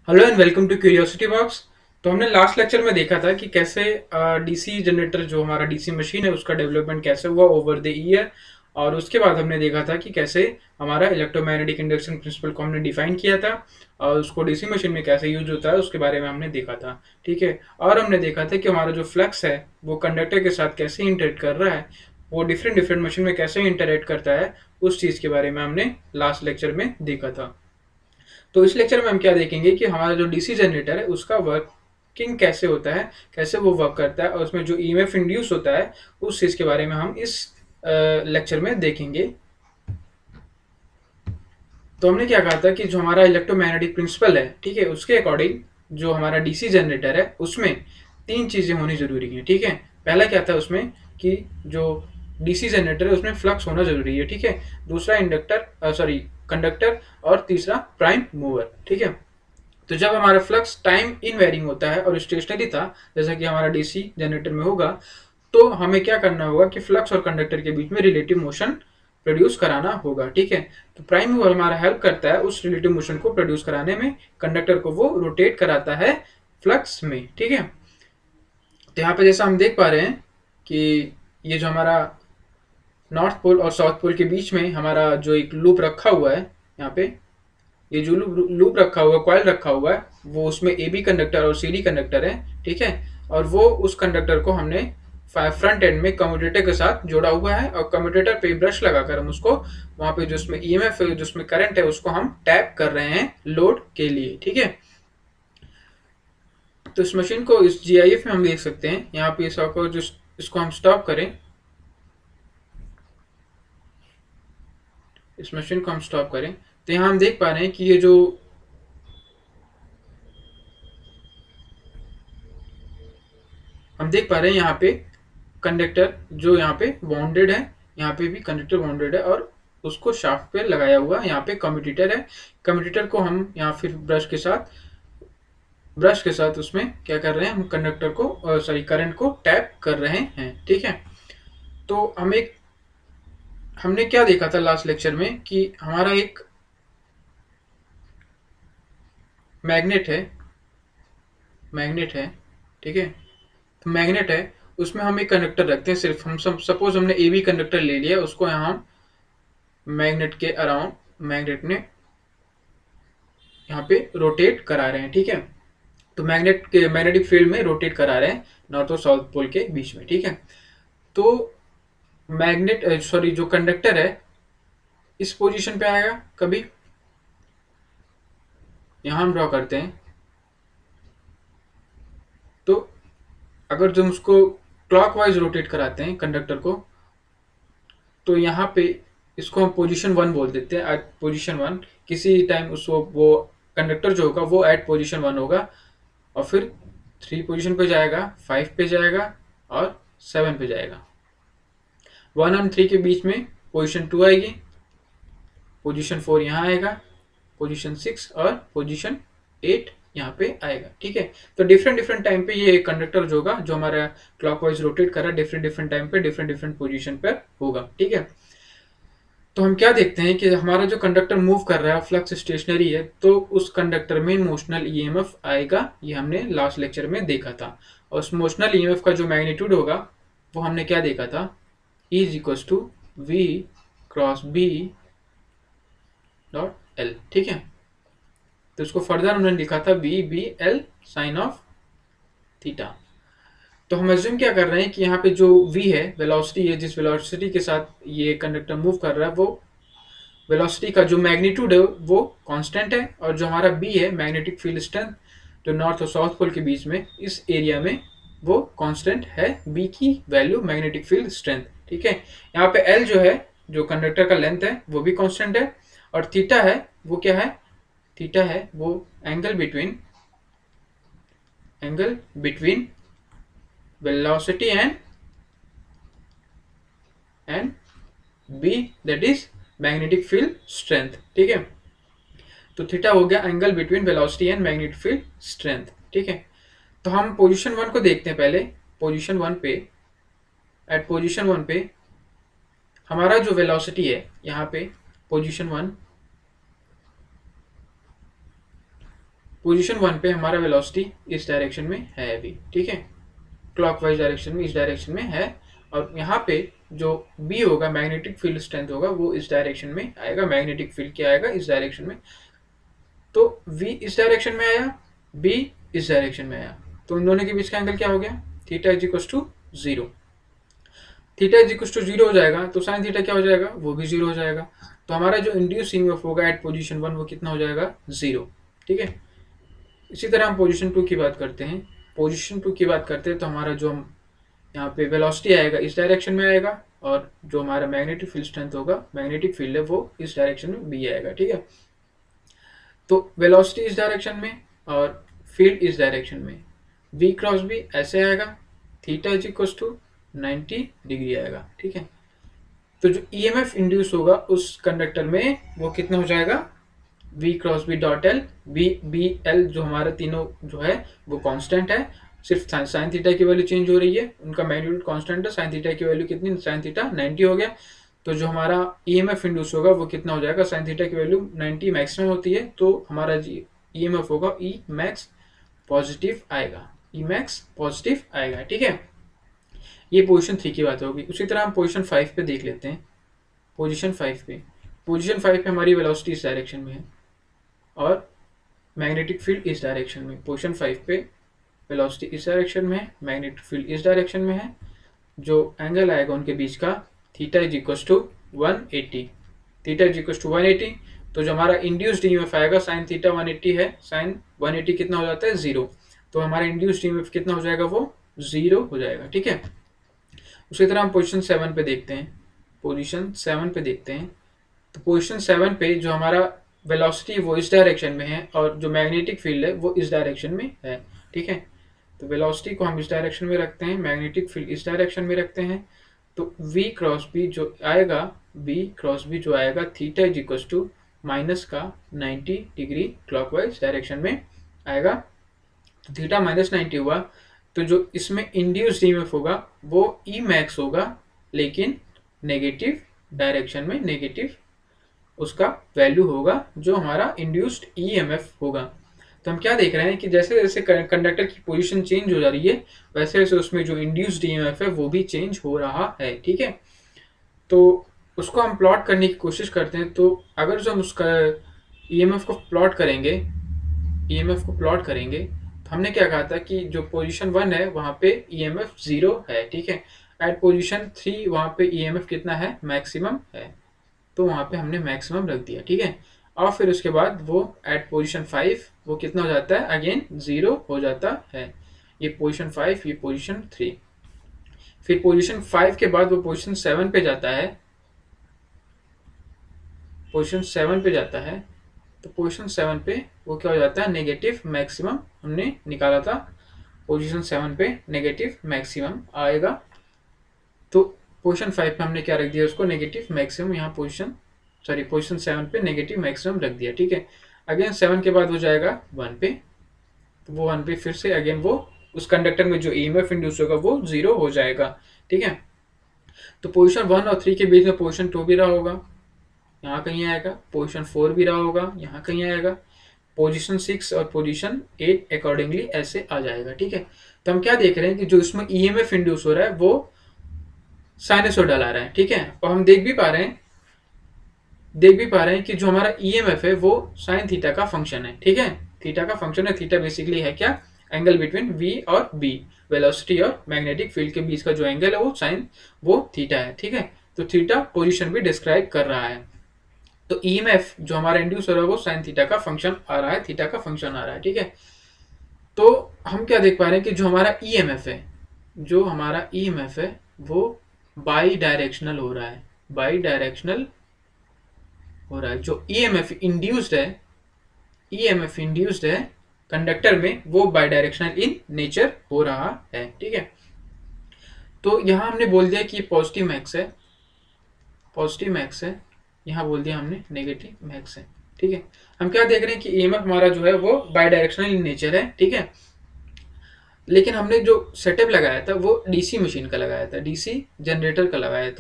Hello and welcome to curiosity box. तो हमने last lecture में देखा था कि कैसे डीसी जनरेटर जो हमारा डीसी मशीन है उसका डेवलपमेंट कैसे हुआ ओवर द ईयर। और उसके बाद हमने देखा था कि कैसे हमारा इलेक्ट्रोमैग्नेटिक इंडक्शन प्रिंसिपल को हमने डिफाइन किया था और उसको डीसी मशीन में कैसे यूज होता है उसके बारे में हमने देखा था। ठीक है। और हमने देखा था कि हमारा जो फ्लक्स है वो कंडक्टर के साथ कैसे इंटरेक्ट कर रहा है, वो डिफरेंट डिफरेंट मशीन में कैसे इंटरेक्ट करता है, उस चीज़ के बारे में हमने लास्ट लेक्चर में देखा था। तो इस लेक्चर में हम क्या देखेंगे कि हमारा जो डीसी जनरेटर है उसका वर्किंग कैसे होता है, कैसे वो वर्क करता है और उसमें जो ईएमएफ इंड्यूस होता है उस चीज़ के बारे में हम इस लेक्चर में देखेंगे। तो हमने क्या कहा था कि जो हमारा इलेक्ट्रोमैग्नेटिक प्रिंसिपल है, ठीक है, उसके अकॉर्डिंग जो हमारा डीसी जनरेटर है उसमें तीन चीज़ें होनी जरूरी हैं। ठीक है। पहला क्या था उसमें कि जो डीसी जनरेटर है उसमें फ्लक्स होना जरूरी है। ठीक है। दूसरा इंडक्टर सॉरी कंडक्टर और तीसरा प्राइम मूवर। ठीक है। तो जब हमारा फ्लक्स टाइम इन वेरिंग होता है और स्टेशनरी था जैसा कि हमारा डीसी जनरेटर में होगा, तो हमें क्या करना होगा कि फ्लक्स और कंडक्टर के बीच में रिलेटिव मोशन प्रोड्यूस कराना होगा। ठीक है। तो प्राइम मूवर हमारा हेल्प करता है उस रिलेटिव मोशन को प्रोड्यूस कराने में, कंडक्टर को वो रोटेट कराता है फ्लक्स में। ठीक है। तो यहाँ पे जैसा हम देख पा रहे हैं कि ये जो हमारा नॉर्थ पोल और साउथ पोल के बीच में हमारा जो एक लूप रखा हुआ है, यहाँ पे ये जो लूप रखा हुआ है, कॉइल रखा हुआ है, वो उसमें ए बी कंडक्टर और सी डी कंडक्टर है। ठीक है। और वो उस कंडक्टर को हमने फ्रंट एंड में कम्यूटेटर के साथ जोड़ा हुआ है और कम्यूटेटर पे ब्रश लगाकर हम उसको वहां पे जो उसमें ईएमएफ है, जो उसमें करंट है, उसको हम टैप कर रहे हैं लोड के लिए। ठीक है। तो इस मशीन को इस जीआईएफ में हम देख सकते हैं। यहाँ पे जो इसको हम स्टॉप करें, इस मशीन को हम स्टॉप करें, तो यहाँ हम देख पा रहे हैं कि ये जो हम देख पा रहे हैं यहाँ पे कंडक्टर जो यहाँ पे बाउंडेड है, यहाँ पे भी कंडक्टर बाउंडेड है और उसको शाफ्ट पे लगाया हुआ यहाँ पे कम्यूटेटर है। कम्यूटेटर को हम यहाँ फिर ब्रश के साथ उसमें क्या कर रहे हैं, हम कंडक्टर को सॉरी करंट को टैप कर रहे हैं। ठीक है। तो हमने क्या देखा था लास्ट लेक्चर में कि हमारा एक मैग्नेट है, मैग्नेट है। ठीक है। तो मैग्नेट है, उसमें हम एक कंडक्टर रखते हैं। सिर्फ हम सपोज हमने ए बी कंडक्टर ले लिया, उसको यहाँ हम मैग्नेट के अराउंड मैग्नेट ने यहाँ पे रोटेट करा रहे हैं। ठीक है। तो मैग्नेटिक फील्ड में रोटेट करा रहे हैं नॉर्थ और साउथ पोल के बीच में। ठीक है। तो जो कंडक्टर है इस पोजीशन पे आएगा, कभी यहां हम ड्रॉ करते हैं। तो अगर जो उसको क्लॉकवाइज रोटेट कराते हैं कंडक्टर को, तो यहाँ पे इसको हम पोजीशन वन बोल देते हैं। एट पोजीशन वन किसी टाइम उसको वो कंडक्टर जो होगा वो एट पोजीशन वन होगा और फिर थ्री पोजीशन पे जाएगा, फाइव पे जाएगा और सेवन पे जाएगा। वन और थ्री के बीच में पोजीशन टू आएगी, पोजीशन फोर यहाँ आएगा, पोजीशन सिक्स और पोजीशन एट यहाँ पे आएगा। ठीक है। तो डिफरेंट डिफरेंट टाइम पे ये कंडक्टर जो होगा, जो हमारा क्लॉकवाइज रोटेट कर रहा है, डिफरेंट डिफरेंट टाइम पे डिफरेंट डिफरेंट पोजीशन पर होगा। ठीक है। तो हम क्या देखते हैं कि हमारा जो कंडक्टर मूव कर रहा है, फ्लक्स स्टेशनरी है, तो उस कंडक्टर में मोशनल ईएमएफ आएगा। ये हमने लास्ट लेक्चर में देखा था। और उस मोशनल ईएमएफ का जो मैग्नीट्यूड होगा वो हमने क्या देखा था, E is equal to v cross B dot L. ठीक है। तो इसको फर्दर हमने लिखा था B B L sine of theta. तो हम एज्यूम क्या कर रहे हैं कि यहाँ पे जो v है, वेलोसिटी है, जिस वेलोसिटी के साथ ये कंडक्टर मूव कर रहा है, वो वेलोसिटी का जो मैग्नीट्यूड है वो कांस्टेंट है और जो हमारा बी है, मैग्नेटिक फील्ड स्ट्रेंथ, जो नॉर्थ और साउथ पोल के बीच में इस एरिया में, वो कांस्टेंट है बी की वैल्यू, मैग्नेटिक फील्ड स्ट्रेंथ। ठीक है। यहाँ पे एल जो है, जो कंडक्टर का लेंथ है, वो भी कांस्टेंट है। और थीटा है, वो क्या है, थीटा है वो angle between velocity and B, that is magnetic field strength. ठीक है। तो थीटा हो गया angle between velocity and magnetic field strength. ठीक है। तो हम पोजीशन वन को देखते हैं पहले। पोजीशन वन पे, एट पोजीशन वन पे हमारा जो वेलोसिटी है, यहाँ पे पोजीशन वन, पोजीशन 1 पे हमारा वेलोसिटी इस डायरेक्शन में है अभी, ठीक है, क्लॉकवाइज डायरेक्शन में, इस डायरेक्शन में है। और यहाँ पे जो बी होगा, मैग्नेटिक फील्ड स्ट्रेंथ होगा, वो इस डायरेक्शन में आएगा। मैग्नेटिक फील्ड क्या आएगा, इस डायरेक्शन में। तो वी इस डायरेक्शन में आया, बी इस डायरेक्शन में आया, तो इन दोनों के बीच का एंगल क्या हो गया, theta is equal to 0। Theta is equal to 0 हो जाएगा तो साइन थीटा क्या हो जाएगा, वो भी 0 हो जाएगा। तो हमारा जो इंड्यूस ईएमएफ होगा एट पोजीशन 1 वो कितना हो जाएगा, 0, ठीक है। इसी तरह हम पोजीशन 2 की बात करते हैं। पोजीशन 2 की बात करते हैं तो हमारा जो हम यहाँ पे वेलोसिटी आएगा इस डायरेक्शन में आएगा, और जो हमारा मैग्नेटिक फील्ड स्ट्रेंथ होगा, मैग्नेटिक फील्ड है, वो इस डायरेक्शन में बी आएगा, ठीक है। तो वेलोसिटी इस डायरेक्शन में और फील्ड इस डायरेक्शन में, v क्रॉस बी ऐसे आएगा, theta is equal to 90 degree आएगा, ठीक है। तो जो ईएमएफ इंड्यूस होगा उस कंडक्टर में वो कितना हो जाएगा, v cross B dot L, B L जो हमारे तीनों जो है वो कांस्टेंट है, सिर्फ साइन थीटा की वैल्यू चेंज हो रही है, उनका मैग्नीट्यूड कांस्टेंट है। साइन थीटा की वैल्यू कितनी, साइन थीटा 90 हो गया। तो जो हमारा ईएमएफ इंड्यूस होगा वो कितना हो जाएगा, साइन थीटा की वैल्यू 90 मैक्सिमम होती है, तो हमारा ईएमएफ होगा ई मैक्स पॉजिटिव आएगा, ई मैक्स पॉजिटिव आएगा, ठीक है। ये पोजीशन 3 की बात होगी। उसी तरह हम पोजीशन 5 पे देख लेते हैं। पोजीशन 5 पे हमारी वेलोसिटी इस डायरेक्शन में है और मैग्नेटिक फील्ड इस डायरेक्शन में। पोजीशन 5 पे वेलोसिटी इस डायरेक्शन में है, मैग्नेटिक फील्ड इस डायरेक्शन में है। जो एंगल आएगा उनके बीच का, theta is equal to 180, theta is equal to 180। तो जो हमारा इंड्यूस्ड ईएमएफ आएगा, साइन थीटा 180 है, साइन 180 कितना हो जाता है, 0। तो हमारा इंड्यूस्ड ईएमएफ कितना हो जाएगा, वो 0 हो जाएगा, ठीक है। उसी तरह हम पोजीशन 7 पे देखते हैं। पोजीशन 7 पे देखते हैं तो पोजीशन 7 पे जो हमारा वेलोसिटी वो इस डायरेक्शन में है और जो मैग्नेटिक फील्ड है वो इस डायरेक्शन में है, ठीक है। तो वेलोसिटी को हम इस डायरेक्शन में रखते हैं, मैग्नेटिक फील्ड इस डायरेक्शन में रखते हैं। तो v क्रॉस बी जो आएगा, v क्रॉस बी जो आएगा, theta is equal to minus का 90 डिग्री क्लॉकवाइज डायरेक्शन में आएगा। तो थीटा माइनस 90 हुआ, तो जो इसमें इंड्यूस्ड ईएमएफ होगा वो ई मैक्स होगा, लेकिन नेगेटिव डायरेक्शन में, नेगेटिव उसका वैल्यू होगा जो हमारा इंड्यूस्ड ईएमएफ होगा। तो हम क्या देख रहे हैं कि जैसे जैसे कंडक्टर की पोजीशन चेंज हो जा रही है वैसे वैसे उसमें जो इंड्यूस्ड ईएमएफ है वो भी चेंज हो रहा है, ठीक है। तो उसको हम प्लॉट करने की कोशिश करते हैं। तो अगर जो हम उसका ईएमएफ को प्लॉट करेंगे, ईएमएफ को प्लॉट करेंगे तो हमने क्या कहा था कि जो पोजीशन 1 है वहाँ पे ईएमएफ 0 है, ठीक है। एट पोजीशन 3 वहाँ पे ईएमएफ कितना है, मैक्सिमम है, तो वहाँ पे हमने मैक्सिमम रख दिया, ठीक है। और फिर उसके बाद वो एट पोजीशन 5 वो कितना हो जाता है, अगेन 0 हो जाता है। ये पोजीशन 5, ये पोजीशन 3। फिर पोजीशन 5 के बाद वो पोजीशन 7 पे जाता है, पोजीशन 7 पे जाता है। तो पोजीशन 7 पे वो क्या हो जाता है, नेगेटिव मैक्सिमम हमने निकाला था, पोजीशन 7 पे नेगेटिव मैक्सिमम आएगा। तो पोजीशन 5 पे हमने क्या रख दिया, उसको नेगेटिव मैक्सिमम, यहाँ पोजीशन 7 पे नेगेटिव मैक्सिमम रख दिया, ठीक है। अगेन 7 के बाद हो जाएगा 1 पे, तो वो 1 पे फिर से अगेन वो उस कंडक्टर में जो ईएमएफ इंड्यूस होगा वो 0 हो जाएगा, ठीक है। तो पोजीशन 1 और 3 के बीच में पोजीशन 2 भी रहा होगा, यहाँ कहीं आएगा। पोजीशन 4 भी रहा होगा, यहाँ कहीं आएगा। पोजीशन 6 और पोजीशन 8 अकॉर्डिंगली ऐसे आ जाएगा, ठीक है। तो हम क्या देख रहे हैं कि जो इसमें ईएमएफ इंड्यूस हो रहा है वो साइनसोइडल आ रहा है, ठीक है। और हम देख भी पा रहे हैं कि जो हमारा ईएमएफ है वो साइन थीटा का फंक्शन है, ठीक है। थीटा का फंक्शन है। थीटा बेसिकली है क्या, एंगल बिटवीन v और b, वेलोसिटी और मैग्नेटिक फील्ड के बीच का जो एंगल है वो साइन, वो थीटा है, ठीक है। तो थीटा पोजीशन भी डिस्क्राइब कर रहा है। तो ईएमएफ जो हमारा इंड्यूस हो रहा है वो साइन थीटा का फंक्शन आ रहा है, थीटा का फंक्शन आ रहा है, ठीक है। तो हम क्या देख पा रहे हैं कि जो हमारा ईएमएफ है वो बाई डायरेक्शनल हो रहा है, बाई डायरेक्शनल हो रहा है। जो ईएमएफ इंड्यूस्ड है कंडक्टर में वो बाई डायरेक्शनल इन नेचर हो रहा है, ठीक है। तो यहां हमने बोल दिया कि पॉजिटिव मैक्स है, यहाँ बोल दिया हमने नेगेटिव मैक्स है, ठीक है। हम क्या देख रहे हैं कि ईएमएफ हमारा जो है वो बाई डायरेक्शनल इन नेचर है, ठीक है। लेकिन हमने जो सेटअप लगाया था वो डीसी मशीन का लगाया था, डीसी जनरेटर का लगाया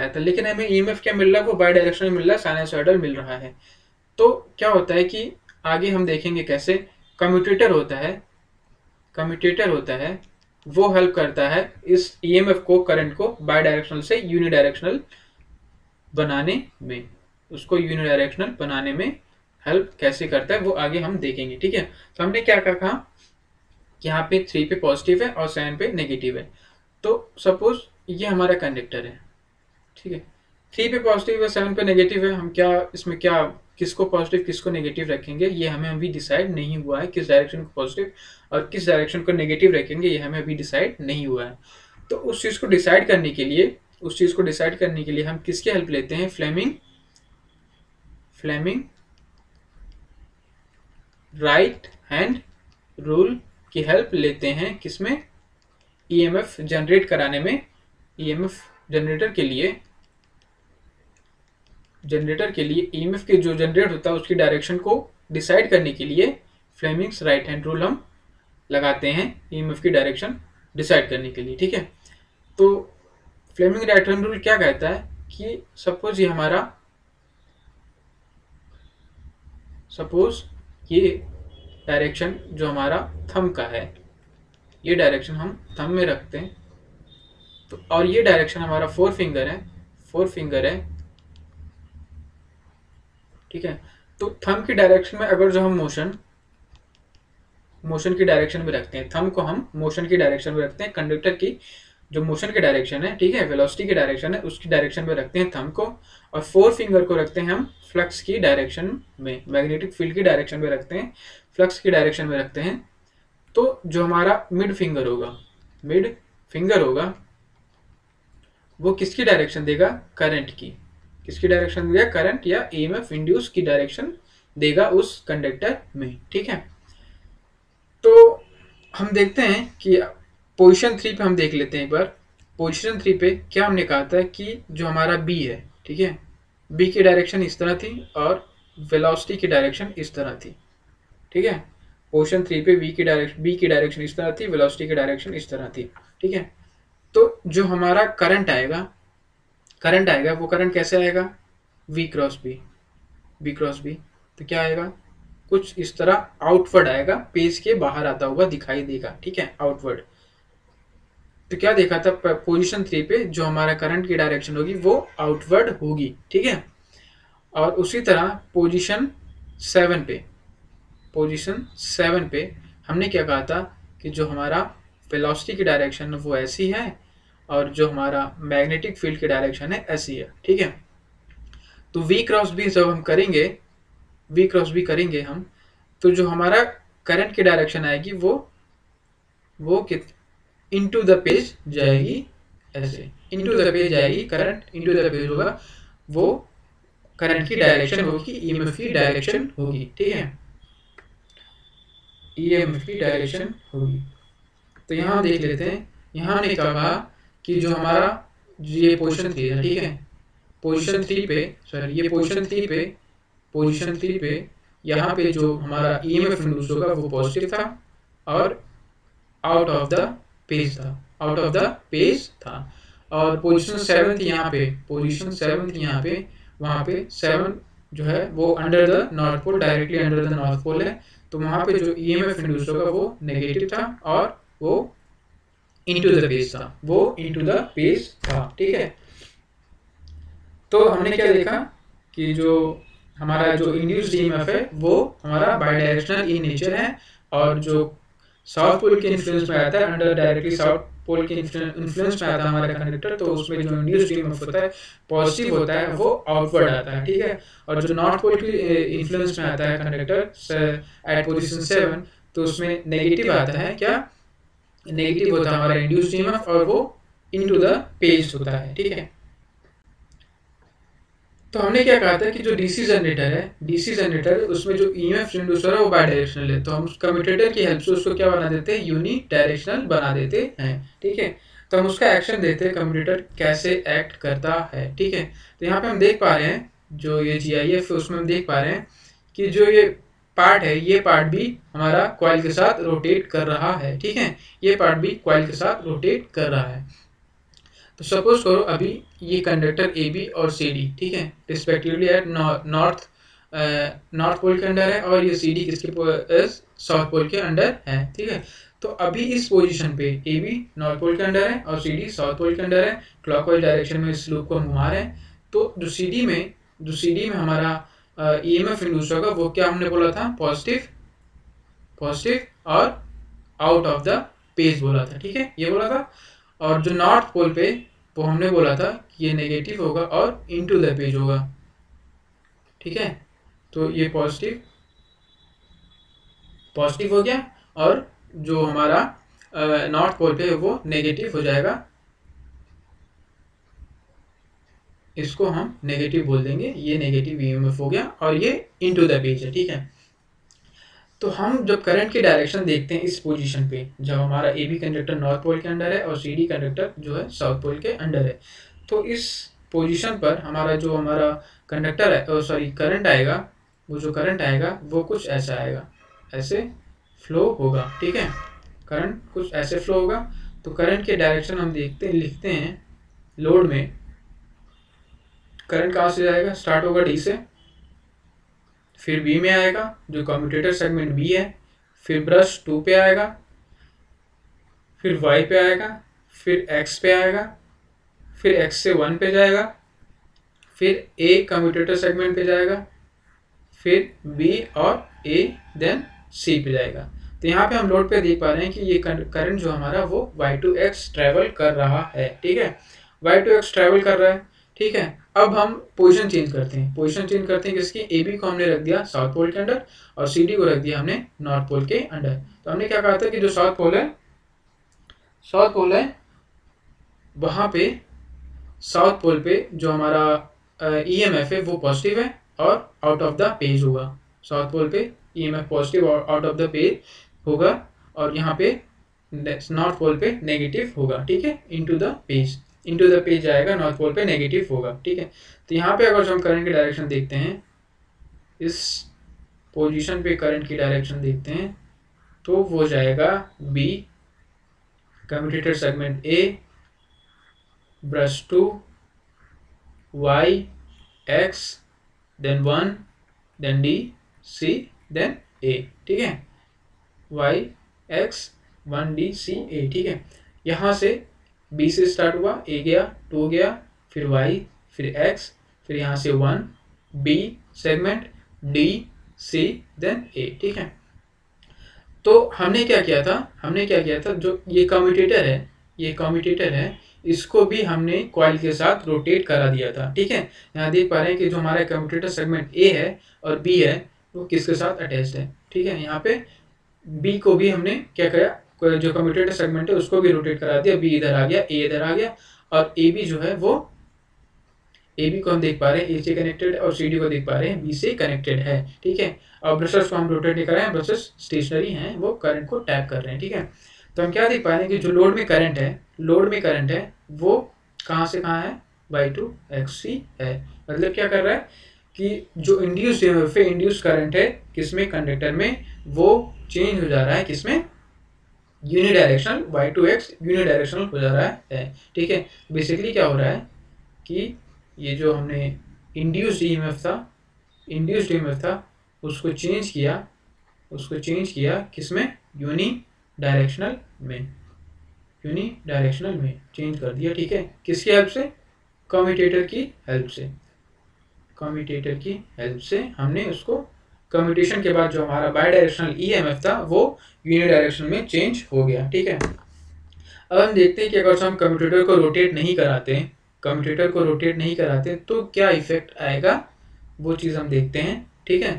था। लेकिन हमें ईएमएफ क्या मिल रहा है, वो बाई डायरेक्शनल मिल रहा है, साइनसॉइडल मिल रहा है। तो क्या होता है कि आगे हम देखेंगे कैसे कम्यूटेटर होता है वो हेल्प करता है इस ईएमएफ को, करंट को बाई डायरेक्शनल से यूनिडायरेक्शनल बनाने में, उसको यूनिडायरेक्शनल बनाने में हेल्प कैसे करता है वो आगे हम देखेंगे। ठीक है, तो हमने क्या कहा कि यहाँ पे 3 पे पॉजिटिव है और 7 पे नेगेटिव है। तो सपोज ये हमारा कंडक्टर है, ठीक है, 3 पे पॉजिटिव है 7 पे नेगेटिव है, हम क्या इसमें क्या किसको पॉजिटिव किसको नेगेटिव रखेंगे ये हमें अभी डिसाइड नहीं हुआ है, किस डायरेक्शन को पॉजिटिव और किस डायरेक्शन को नेगेटिव रखेंगे ये हमें अभी डिसाइड नहीं हुआ है। तो उस चीज़ को डिसाइड करने के लिए हम किसकी हेल्प लेते हैं, फ्लेमिंग राइट हैंड रूल की हेल्प लेते हैं, किसमें, ईएमएफ जनरेट कराने में। ईएमएफ जनरेटर के लिए ईएमएफ के जो जनरेट होता है उसकी डायरेक्शन को डिसाइड करने के लिए फ्लेमिंग्स राइट हैंड रूल हम लगाते हैं ईएमएफ की डायरेक्शन डिसाइड करने के लिए। ठीक है, तो फ्लेमिंग राइट हैंड रूल क्या कहता है कि सपोज ये डायरेक्शन जो हमारा थंब का है, ये डायरेक्शन हम थंब में रखते हैं, तो और ये डायरेक्शन हमारा फोर फिंगर है। ठीक है, तो थंब की डायरेक्शन में अगर जो हम मोशन की डायरेक्शन में रखते हैं, थंब को हम मोशन की डायरेक्शन में रखते हैं, कंडक्टर की जो मोशन की डायरेक्शन है, ठीक है, वेलोसिटी की डायरेक्शन है, उसकी डायरेक्शन में रखते हैं थंब को, और फोर फिंगर को रखते हैं हम फ्लक्स की डायरेक्शन में, मैग्नेटिक फील्ड की डायरेक्शन में रखते हैं, फ्लक्स की डायरेक्शन में रखते हैं। तो जो हमारा मिड फिंगर होगा वो किसकी डायरेक्शन देगा, करंट की, किसकी डायरेक्शन देगा, करंट या ईएमएफ इंड्यूस की डायरेक्शन देगा उस कंडक्टर में। ठीक है, तो हम देखते हैं कि पोजीशन 3 पे हम देख लेते हैं एक बार। पोजीशन 3 पे क्या हमने कहा था कि जो हमारा बी है, ठीक है, बी की डायरेक्शन इस तरह थी और वेलोसिटी की डायरेक्शन इस तरह थी। ठीक है, पोजीशन 3 पे बी की डायरेक्शन इस तरह थी, वेलोसिटी की डायरेक्शन इस तरह थी। ठीक है, तो जो हमारा करंट आएगा वो करंट कैसे आएगा, वी क्रॉस बी। तो क्या आएगा, कुछ इस तरह आउटवर्ड आएगा, पेज के बाहर आता हुआ दिखाई देगा। ठीक है, आउटवर्ड। तो क्या देखा था, पोजीशन 3 पे जो हमारा करंट की डायरेक्शन होगी वो आउटवर्ड होगी। ठीक है, और उसी तरह पोजीशन 7 पे हमने क्या कहा था कि जो हमारा वेलोसिटी की डायरेक्शन वो ऐसी है और जो हमारा मैग्नेटिक फील्ड की डायरेक्शन है ऐसी है। ठीक है, तो वी क्रॉस बी जब हम करेंगे हम, तो जो हमारा करंट की डायरेक्शन आएगी वो इनटू द पेज जाएगी, ऐसे इनटू द पेज जाएगी, करंट इनटू द पेज होगा, वो करंट की डायरेक्शन होगी, ईएमएफ की डायरेक्शन होगी। ठीक है, ईएमएफ की डायरेक्शन होगी। तो यहाँ हम देख लेते हैं, यहाँ हमने क्या कहा कि जो हमारा ये पोजीशन 3 है, ठीक है, पोजीशन 3 पे यहाँ पे जो हमारा ईएमएफ इंड्यूस होगा वो पॉजिटिव था और आउट ऑफ द पेज था। और पोजीशन 7 थी यहाँ पे, वहाँ पे 7 जो है वो under the north pole, directly under the north pole है, तो वहाँ पे जो ईएमएफ इंड्यूस होगा वो नेगेटिव था और वो इनटू द पेज था। ठीक है, तो हमने क्या देखा कि जो हमारा जो इंड्यूस्ड ईएमएफ है वो हमारा बाइडायरेक्शनल इन नेचर है, और जो साउथ पोल के इन्फ्लुएंस में आता है, अंडर डायरेक्टली साउथ पोल के इन्फ्लुएंस में आता है हमारा कंडक्टर, तो उसमें जो इंड्यूस्ड ईएमएफ होता है पॉजिटिव होता है, वो आउटवर्ड आता है। ठीक है, और जो नॉर्थ पोल के इन्फ्लुएंस में आता है कंडक्टर एट पोजीशन 7, तो उसमें नेगेटिव आता है, क्या नेगेटिव होता है हमारा इंड्यूस्ड ईएमएफ और वो इनटू द पेज होता है। ठीक है, तो हमने क्या कहा था कि जो डीसी जनरेटर है उसमें जो ईएमएफ इंड्यूसर है वो बाई डायरेक्शनल है, तो हम कम्यूटेटर की हेल्प से उसको क्या बना देते हैं, यूनी डायरेक्शनल बना देते हैं। ठीक है, तो हम उसका एक्शन देते हैं, कम्यूटेटर कैसे एक्ट करता है। ठीक है, तो यहाँ पे हम देख पा रहे हैं जो ये GIF है उसमें हम देख पा रहे हैं कि जो ये पार्ट है, ये पार्ट भी हमारा कॉइल के साथ रोटेट कर रहा है। ठीक है, ये पार्ट भी कॉइल के साथ रोटेट कर रहा है। तो सपोज करो अभी ये कंडक्टर AB और CD, ठीक है, respectively at north north pole के अंडर है और ये सी डी किसके साउथ पोल के अंडर है, ठीक है। तो अभी इस पोजीशन पे ए बी नॉर्थ पोल के अंडर है और सी डी साउथ पोल के अंडर है, क्लॉकवाइज डायरेक्शन में इस लूप को घुमा रहे हैं। तो जो सी डी में हमारा ईएमएफ इंड्यूस होगा वो क्या हमने बोला था, पॉजिटिव और आउट ऑफ द पेज बोला था, ठीक है, ये बोला था। और जो नॉर्थ पोल पे वो हमने बोला था कि ये नेगेटिव होगा और इनटू द पेज होगा, ठीक है। तो ये पॉजिटिव हो गया और जो हमारा नॉर्थ पोल पे वो नेगेटिव हो जाएगा, इसको हम नेगेटिव बोल देंगे, ये नेगेटिव ईएमएफ हो गया और ये इनटू द पेज है, ठीक है। तो हम जब करंट की डायरेक्शन देखते हैं इस पोजीशन पे, जब हमारा A B conductor north pole के अंडर है और सी डी कंडक्टर जो है साउथ पोल के अंडर है, तो इस पोजीशन पर हमारा जो हमारा कंडक्टर है सॉरी करंट आएगा, वो जो करंट आएगा वो कुछ ऐसा आएगा, ऐसे फ्लो होगा, ठीक है। करंट कुछ ऐसे फ्लो होगा। तो करंट के डायरेक्शन हम लिखते हैं लोड में, करंट कहाँ से जाएगा, स्टार्ट होगा डी से, फिर बी में आएगा जो कम्यूटेटर सेगमेंट बी है, फिर ब्रश 2 पे आएगा, फिर वाई पे आएगा, फिर एक्स पे आएगा, फिर एक्स से 1 पे जाएगा, फिर ए कम्यूटेटर सेगमेंट पे जाएगा, फिर बी और ए देन सी पे जाएगा। तो यहाँ पे हम लोड पे देख पा रहे हैं कि ये करंट जो हमारा वो y2x ट्रेवल कर रहा है, ठीक है, y2x ट्रेवल कर रहा है, ठीक है। अब हम पोजीशन चेंज करते हैं किसकी, ए बी को हमने रख दिया साउथ पोल के अंडर और सी डी को रख दिया हमने नॉर्थ पोल के अंडर। तो हमने क्या कहा था कि जो साउथ पोल है वहां पे साउथ पोल पे जो हमारा ईएमएफ है वो पॉजिटिव है और आउट ऑफ द पेज होगा, साउथ पोल पे ईएमएफ पॉजिटिव और आउट ऑफ द पेज होगा और यहाँ पे नॉर्थ पोल पे नेगेटिव होगा, ठीक है, इनटू द पेज जाएगा, नॉर्थ पोल पे नेगेटिव होगा, ठीक है। तो यहाँ पे अगर हम करंट की डायरेक्शन देखते हैं, इस पोजीशन पे करंट की डायरेक्शन देखते हैं तो वो जाएगा B commutator segment A, brush 2, Y, X, then 1, then D, C, then A, ठीक है, Y X 1 D C A, ठीक है। यहाँ से बी से स्टार्ट हुआ, ए गया, 2 गया, फिर वाई, फिर एक्स, फिर यहाँ से 1 B segment, D C, then A, ठीक है। तो हमने क्या किया था, जो ये कम्यूटेटर है इसको भी हमने कॉइल के साथ रोटेट करा दिया था, ठीक है। यहाँ देख पा रहे हैं कि जो हमारा कम्यूटेटर सेगमेंट ए है और बी है वो किसके साथ अटैच्ड है, ठीक है। यहाँ पे बी को भी हमने क्या किया, जो कम्यूटेटर सेगमेंट है उसको भी रोटेट करा दिया, बी इधर आ गया, ए इधर आ गया और ए बी जो है वो ए बी को हम देख पा रहे हैं ए से कनेक्टेड है और सी डी को देख पा रहे हैं बी से कनेक्टेड है, ठीक है। और ब्रशेस को हम रोटेट नहीं कर रहे हैं, ब्रशेस स्टेशनरी हैं, वो करंट को टैप कर रहे हैं, ठीक है। तो हम क्या देख पा रहे हैं कि जो लोड में करंट है वो कहाँ से कहाँ है, y2xc है। मतलब क्या कर रहा है कि जो इंड्यूस करंट है किसमें, कंडक्टर में, वो चेंज हो जा रहा है किसमें, यूनिडायरेक्शनल, y2x यूनिडायरेक्शनल हो जा रहा है, ठीक है। बेसिकली क्या हो रहा है कि ये जो हमने इंड्यूस्ड ईएमएफ था उसको चेंज किया किसमें, यूनिडायरेक्शनल में चेंज कर दिया, ठीक है। किसकी हेल्प से, कम्यूटेटर की हेल्प से हमने उसको, कम्यूटेशन के बाद जो हमारा बाई डायरेक्शनल ईएमएफ था वो यूनिडायरेक्शन में चेंज हो गया, ठीक है। अब हम देखते हैं कि अगर हम कम्यूटेटर को रोटेट नहीं कराते तो क्या इफेक्ट आएगा, वो चीज़ हम देखते हैं, ठीक है।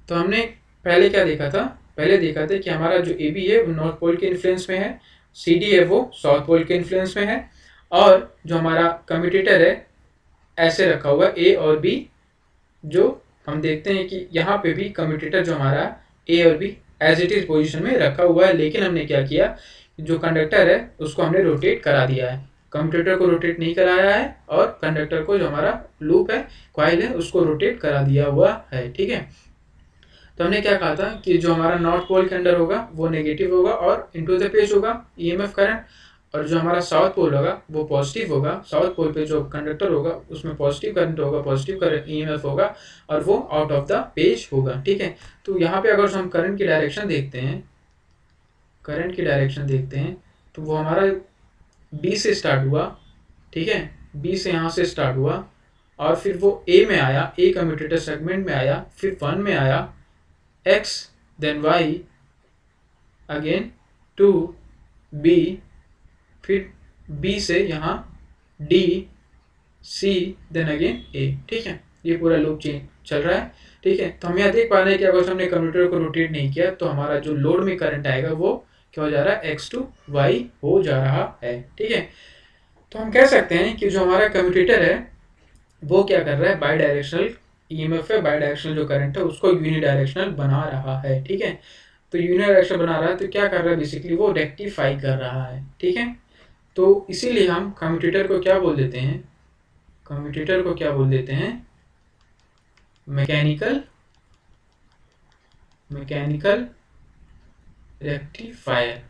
तो हमने पहले क्या देखा था, कि हमारा जो ए बी है वो नॉर्थ पोल के इन्फ्लुएंस में है, सी डी है वो साउथ पोल के इन्फ्लुएंस में है और जो हमारा कम्यूटेटर है ऐसे रखा हुआ है ए और बी, जो हम देखते हैं कि यहाँ पे भी कम्यूटेटर जो हमारा ए और B as it is position में रखा हुआ है, लेकिन हमने क्या किया, जो कंडक्टर है उसको हमने रोटेट करा दिया है, कम्यूटेटर को रोटेट नहीं कराया है और कंडक्टर को जो हमारा लूप है, कॉइल है, उसको रोटेट करा दिया हुआ है, ठीक है। तो हमने क्या कहा था कि जो हमारा नॉर्थ पोल के अंदर होगा वो नेगेटिव होगा और इनटू द पेज होगा ईएमएफ करंट, और जो हमारा साउथ पोल होगा वो पॉजिटिव होगा। साउथ पोल पे जो कंडक्टर होगा उसमें पॉजिटिव करंट होगा, पॉजिटिव ईएमएफ होगा और वो आउट ऑफ द पेज होगा। ठीक है, तो यहाँ पे अगर हम करंट की डायरेक्शन देखते हैं, करंट की डायरेक्शन देखते हैं तो वो हमारा बी से स्टार्ट हुआ। ठीक है, बी से यहाँ से स्टार्ट हुआ और फिर वो ए में आया, ए कम्यूटेटर सेगमेंट में आया, फिर 1 में आया, X then Y again to B, फिर बी से यहाँ D C then again A. ठीक है, ये पूरा लूप चेंज चल रहा है। ठीक है, तो हम यहाँ देख पा रहे हैं कि अगर हमने कम्यूटेटर को रोटेट नहीं किया तो हमारा जो लोड में करंट आएगा वो क्या हो जा रहा है, एक्स टू वाई हो जा रहा है। ठीक है, तो हम कह सकते हैं कि जो हमारा कम्यूटेटर है वो क्या कर रहा है, बाई डायरेक्शनल ईएमएफ है, बाई डायरेक्शनल जो करंट है उसको यूनिडायरेक्शनल बना रहा है। ठीक है, तो यूनिडायरेक्शनल बना रहा है तो क्या कर रहा है, बेसिकली वो रेक्टिफाई कर रहा है। ठीक है, तो इसीलिए हम कम्यूटेटर को क्या बोल देते हैं, कम्यूटेटर को क्या बोल देते हैं, मैकेनिकल रेक्टिफायर,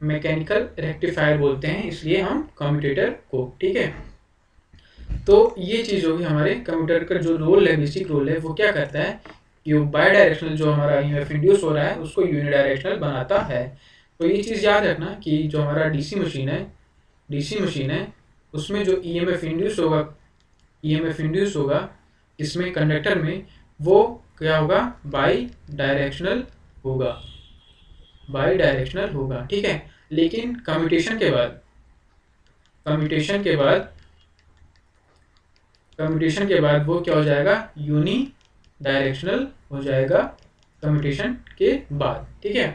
मैकेनिकल रेक्टिफायर बोलते हैं इसलिए हम कम्यूटेटर को। ठीक है, तो ये चीज़ होगी हमारे कम्यूटेटर का जो रोल है, बेसिक रोल है, वो क्या करता है कि बाई डायरेक्शनल जो हमारा ईएमएफ इंड्यूस हो रहा है उसको यूनिडायरेक्शनल बनाता है। तो ये चीज़ याद रखना कि जो हमारा डीसी मशीन है उसमें जो ईएमएफ इंड्यूस होगा इसमें कंडक्टर में, वो क्या होगा, बाई डायरेक्शनल होगा। ठीक है, लेकिन कम्यूटेशन के बाद वो क्या हो जाएगा, यूनी डायरेक्शनल हो जाएगा कम्यूटेशन के बाद। ठीक है,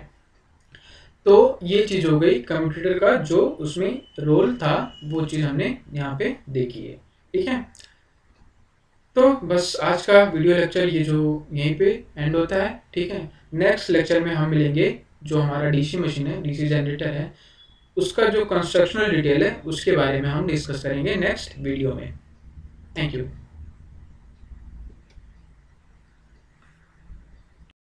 तो ये चीज़ हो गई कम्यूटेटर का जो उसमें रोल था, वो चीज़ हमने यहाँ पे देखी है। ठीक है, तो बस आज का वीडियो लेक्चर ये जो यहीं पे एंड होता है। ठीक है, नेक्स्ट लेक्चर में हम मिलेंगे जो हमारा डीसी मशीन है, डीसी जनरेटर है, उसका जो कंस्ट्रक्शनल डिटेल है उसके बारे में हम डिस्कस करेंगे नेक्स्ट वीडियो में। Thank you.